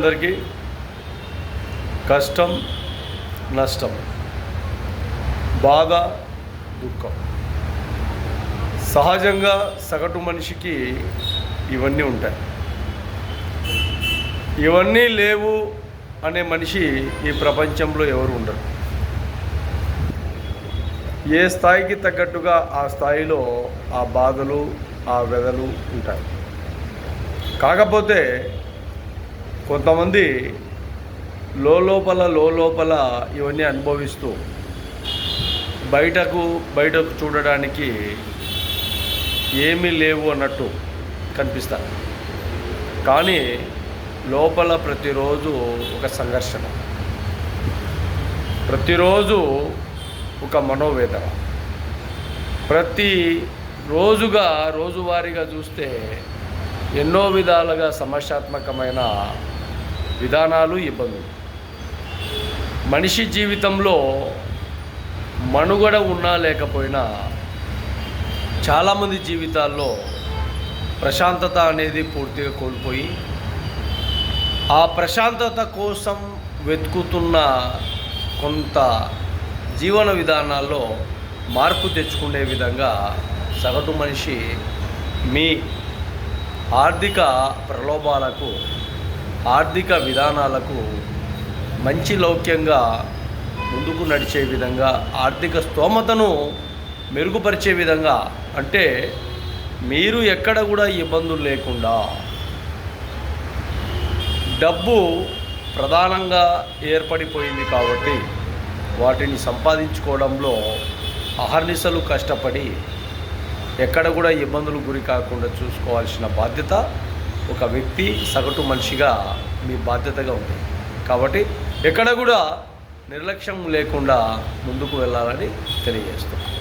అందరికీ కష్టం, నష్టం, బాధ, దుఃఖం సహజంగా సగటు మనిషికి ఇవన్నీ ఉంటాయి. ఇవన్నీ లేవు అనే మనిషి ఈ ప్రపంచంలో ఎవరు ఉండరు. ఏ స్థాయికి తగ్గట్టుగా ఆ స్థాయిలో ఆ బాధలు, ఆ వ్యధలు ఉంటాయి. కాకపోతే కొంతమంది లోపల ఇవన్నీ అనుభవిస్తూ బయటకు చూడడానికి ఏమీ లేవు అన్నట్టు కనిపిస్తారు. కానీ లోపల ప్రతిరోజు ఒక సంఘర్షణ, ప్రతిరోజు ఒక మనోవేదన, రోజువారీగా చూస్తే ఎన్నో విధాలుగా సమస్యాత్మకమైన విధానాలు, ఇబ్బందులు. మనిషి జీవితంలో మనుగడ ఉన్నా లేకపోయినా చాలామంది జీవితాల్లో ప్రశాంతత అనేది పూర్తిగా కోల్పోయి ఆ ప్రశాంతత కోసం వెతుకుతున్న కొంత జీవన విధానాల్లో మార్పు తెచ్చుకునే విధంగా సగటు మనిషి మీ ఆర్థిక ప్రలోభాలకు, ఆర్థిక విధానాలకు మంచి లౌక్యంగా ముందుకు నడిచే విధంగా, ఆర్థిక స్తోమతను మెరుగుపరిచే విధంగా, అంటే మీరు ఎక్కడ కూడా ఇబ్బందులు లేకుండా డబ్బు ప్రధానంగా ఏర్పడిపోయింది కాబట్టి వాటిని సంపాదించుకోవడంలో అహర్నిశలు కష్టపడి ఎక్కడ కూడా ఇబ్బందులు గురి కాకుండా చూసుకోవాల్సిన బాధ్యత ఒక వ్యక్తి, సగటు మనిషిగా మీ బాధ్యతగా ఉంది. కాబట్టి ఎక్కడ కూడా నిర్లక్ష్యం లేకుండా ముందుకు వెళ్ళాలని తెలియజేస్తున్నాను.